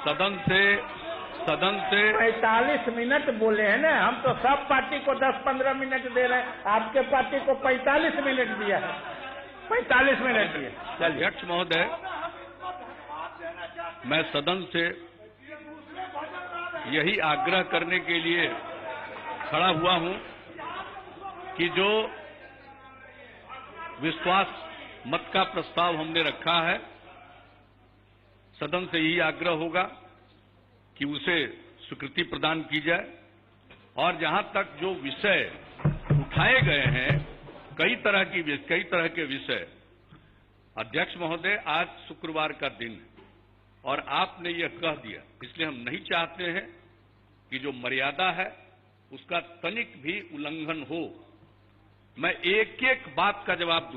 सदन से 45 मिनट बोले हैं ना, हम तो सब पार्टी को 10-15 मिनट दे रहे हैं, आपके पार्टी को 45 मिनट दिया है, 45 मिनट दिए। अध्यक्ष महोदय, मैं सदन से यही आग्रह करने के लिए खड़ा हुआ हूं कि जो विश्वास मत का प्रस्ताव हमने रखा है, सदन से यही आग्रह होगा कि उसे स्वीकृति प्रदान की जाए। और जहां तक जो विषय उठाए गए हैं, कई तरह के विषय, अध्यक्ष महोदय, आज शुक्रवार का दिन है और आपने यह कह दिया, इसलिए हम नहीं चाहते हैं कि जो मर्यादा है उसका तनिक भी उल्लंघन हो। मैं एक एक बात का जवाब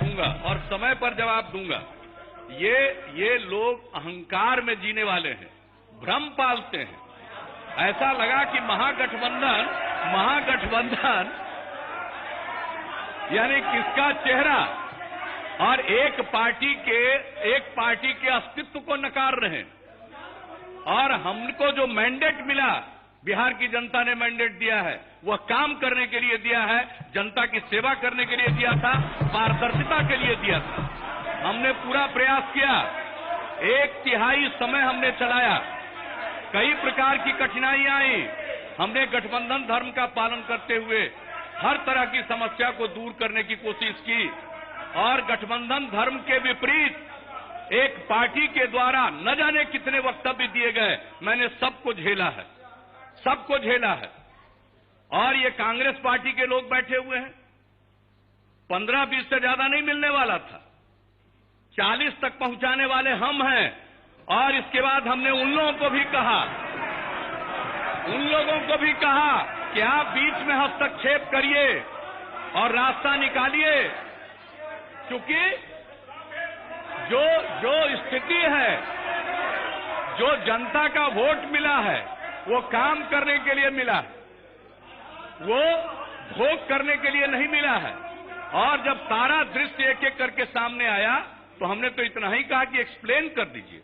दूंगा, और समय पर जवाब दूंगा। ये लोग अहंकार में जीने वाले हैं, भ्रम पालते हैं। ऐसा लगा कि महागठबंधन यानी किसका चेहरा, और एक पार्टी के अस्तित्व को नकार रहे हैं। और हमको जो मैंडेट मिला, बिहार की जनता ने मैंडेट दिया है, वह काम करने के लिए दिया है, जनता की सेवा करने के लिए दिया था, पारदर्शिता के लिए दिया था। हमने पूरा प्रयास किया, 1/3 समय हमने चलाया, कई प्रकार की कठिनाइयां आई, हमने गठबंधन धर्म का पालन करते हुए हर तरह की समस्या को दूर करने की कोशिश की। और गठबंधन धर्म के विपरीत एक पार्टी के द्वारा न जाने कितने वक्तव्य दिए गए, मैंने सबको झेला है। और ये कांग्रेस पार्टी के लोग बैठे हुए हैं, 15-20 से ज्यादा नहीं मिलने वाला था, 40 तक पहुंचाने वाले हम हैं। और इसके बाद हमने उन लोगों को भी कहा कि आप बीच में हस्तक्षेप करिए और रास्ता निकालिए, क्योंकि जो स्थिति है, जो जनता का वोट मिला है, वो काम करने के लिए मिला है, वो भोग करने के लिए नहीं मिला है। और जब सारा दृश्य एक एक करके सामने आया, तो हमने तो इतना ही कहा कि एक्सप्लेन कर दीजिए।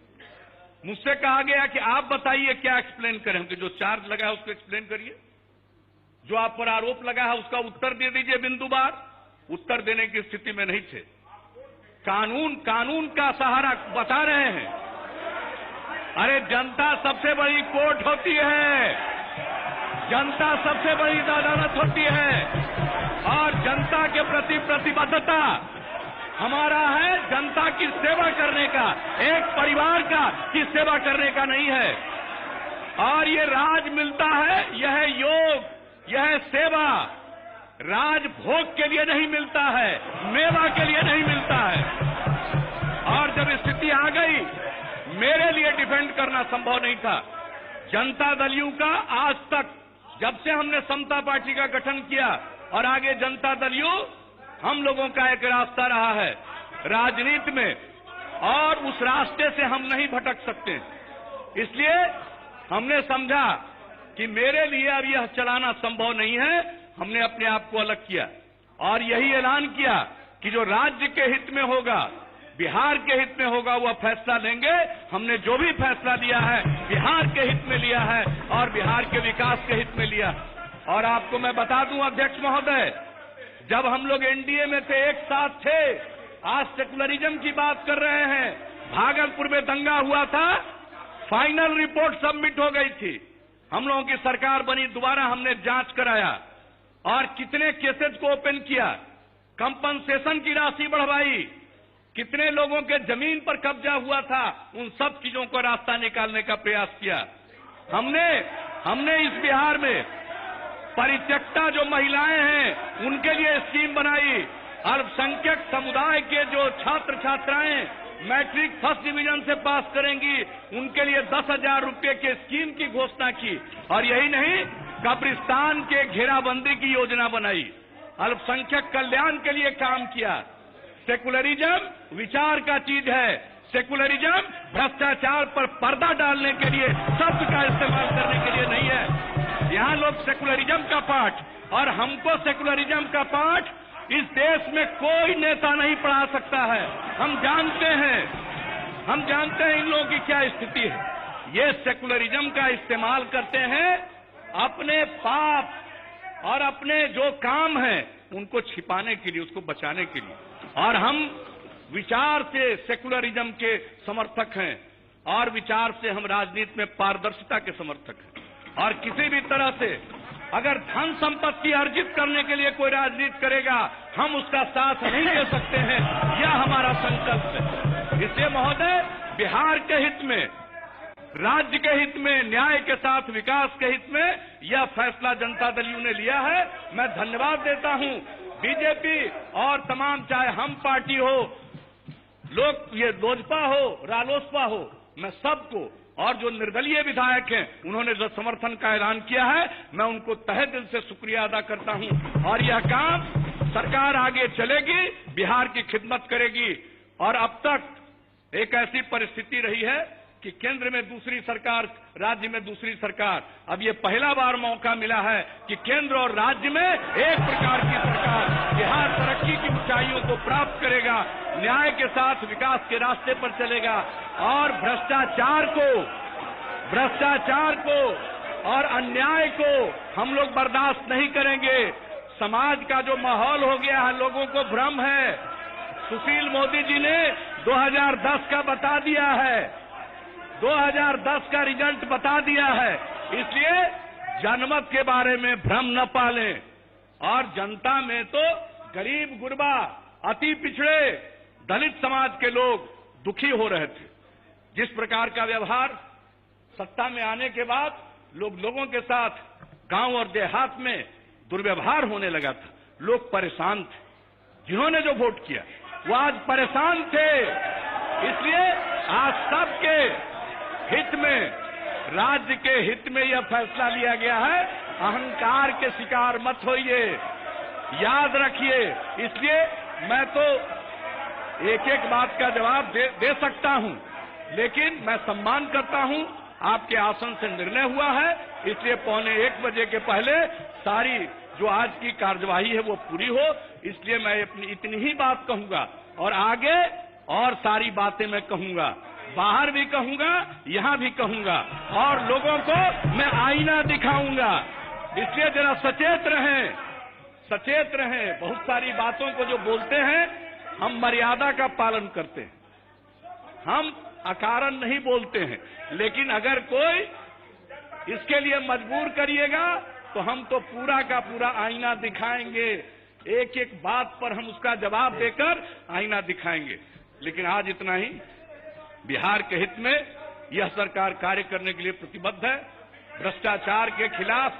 मुझसे कहा गया कि आप बताइए क्या एक्सप्लेन करें, कि जो चार्ज लगा है उसको एक्सप्लेन करिए, जो आप पर आरोप लगा है उसका उत्तर दे दीजिए बिंदुवार। उत्तर देने की स्थिति में नहीं थे। कानून का सहारा बता रहे हैं। अरे जनता सबसे बड़ी कोर्ट होती है, जनता सबसे बड़ी अदालत होती है, और जनता के प्रति प्रतिबद्धता हमारा है जनता की सेवा करने का, एक परिवार की सेवा करने का नहीं है। और ये राज मिलता है, यह योग, यह सेवा राज भोग के लिए नहीं मिलता है, मेवा के लिए नहीं मिलता है। और जब स्थिति आ गई, मेरे लिए डिफेंड करना संभव नहीं था। जनता दलियों का आज तक, जब से हमने समता पार्टी का गठन किया और आगे जनता दलियों, हम लोगों का एक रास्ता रहा है राजनीति में, और उस रास्ते से हम नहीं भटक सकते। इसलिए हमने समझा कि मेरे लिए अब यह चलाना संभव नहीं है। हमने अपने आप को अलग किया और यही ऐलान किया कि जो राज्य के हित में होगा, बिहार के हित में होगा, वह फैसला लेंगे। हमने जो भी फैसला लिया है बिहार के हित में लिया है और बिहार के विकास के हित में लिया। और आपको मैं बता दूं अध्यक्ष महोदय, जब हम लोग एनडीए में थे, एक साथ थे, आज सेकुलरिज्म की बात कर रहे हैं। भागलपुर में दंगा हुआ था, फाइनल रिपोर्ट सबमिट हो गई थी, हम लोगों की सरकार बनी, दोबारा हमने जांच कराया और कितने केसेज को ओपन किया, कंपनसेशन की राशि बढ़वाई, कितने लोगों के जमीन पर कब्जा हुआ था, उन सब चीजों को रास्ता निकालने का प्रयास किया। हमने इस बिहार में परित्यक्ता जो महिलाएं हैं उनके लिए स्कीम बनाई। अल्पसंख्यक समुदाय के जो छात्र छात्राएं मैट्रिक फर्स्ट डिवीजन से पास करेंगी, उनके लिए 10,000 रुपए के स्कीम की घोषणा की। और यही नहीं, कब्रिस्तान के घेराबंदी की योजना बनाई, अल्पसंख्यक कल्याण के लिए काम किया। सेकुलरिज्म विचार का चीज है, सेकुलरिज्म भ्रष्टाचार पर पर्दा डालने के लिए, शब्द का इस्तेमाल करने के लिए नहीं है। यहाँ लोग सेकुलरिज्म का पाठ, और हमको सेकुलरिज्म का पाठ इस देश में कोई नेता नहीं पढ़ा सकता है। हम जानते हैं हम जानते हैं इन लोगों की क्या स्थिति है। ये सेकुलरिज्म का इस्तेमाल करते हैं अपने पाप और अपने जो काम है उनको छिपाने के लिए, उसको बचाने के लिए। और हम विचार से सेकुलरिज्म के समर्थक हैं और विचार से हम राजनीति में पारदर्शिता के समर्थक हैं। और किसी भी तरह से अगर धन संपत्ति अर्जित करने के लिए कोई राजनीति करेगा, हम उसका साथ नहीं दे सकते हैं। यह हमारा संकल्प है। इसलिए महोदय, बिहार के हित में, राज्य के हित में, न्याय के साथ विकास के हित में यह फैसला जनता दल यू ने लिया है। मैं धन्यवाद देता हूं बीजेपी और तमाम, चाहे हम पार्टी हो, लोग ये लोजपा हो, रालोसपा हो, मैं सबको, और जो निर्दलीय विधायक हैं उन्होंने जो समर्थन का ऐलान किया है, मैं उनको तहे दिल से शुक्रिया अदा करता हूं। और यह काम सरकार आगे चलेगी, बिहार की खिदमत करेगी। और अब तक एक ऐसी परिस्थिति रही है कि केंद्र में दूसरी सरकार, राज्य में दूसरी सरकार। अब ये पहला बार मौका मिला है कि केंद्र और राज्य में एक प्रकार की सरकार। बिहार तरक्की की ऊंचाइयों को प्राप्त करेगा, न्याय के साथ विकास के रास्ते पर चलेगा और भ्रष्टाचार को और अन्याय को हम लोग बर्दाश्त नहीं करेंगे। समाज का जो माहौल हो गया है, लोगों को भ्रम है। सुशील मोदी जी ने 2010 का बता दिया है, 2010 का रिजल्ट बता दिया है। इसलिए जनमत के बारे में भ्रम न पालें। और जनता में तो गरीब गुरबा, अति पिछड़े, दलित समाज के लोग दुखी हो रहे थे। जिस प्रकार का व्यवहार सत्ता में आने के बाद लोगों के साथ गांव और देहात में दुर्व्यवहार होने लगा था, लोग परेशान थे। जिन्होंने जो वोट किया वो आज परेशान थे। इसलिए आज सबके हित में, राज्य के हित में यह फैसला लिया गया है। अहंकार के शिकार मत होइए, याद रखिए। इसलिए मैं तो एक एक बात का जवाब दे सकता हूं, लेकिन मैं सम्मान करता हूं, आपके आसन से निर्णय हुआ है। इसलिए 1:15 बजे के पहले सारी जो आज की कार्यवाही है वो पूरी हो। इसलिए मैं अपनी इतनी ही बात कहूंगा और आगे और सारी बातें मैं कहूंगा, बाहर भी कहूंगा, यहां भी कहूंगा, और लोगों को मैं आईना दिखाऊंगा। इसलिए जरा सचेत रहें। बहुत सारी बातों को जो बोलते हैं, हम मर्यादा का पालन करते हैं, हम अकारण नहीं बोलते हैं। लेकिन अगर कोई इसके लिए मजबूर करिएगा तो हम तो पूरा का पूरा आईना दिखाएंगे। एक एक बात पर हम उसका जवाब देकर आईना दिखाएंगे। लेकिन आज इतना ही। बिहार के हित में यह सरकार कार्य करने के लिए प्रतिबद्ध है। भ्रष्टाचार के खिलाफ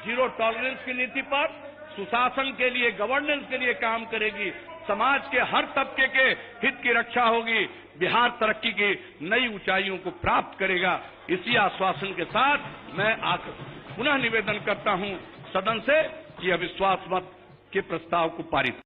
जीरो टॉलरेंस की नीति पर, सुशासन के लिए, गवर्नेंस के लिए काम करेगी। समाज के हर तबके के हित की रक्षा होगी। बिहार तरक्की की नई ऊंचाइयों को प्राप्त करेगा। इसी आश्वासन के साथ मैं पुनः निवेदन करता हूं सदन से कि अविश्वास मत के प्रस्ताव को पारित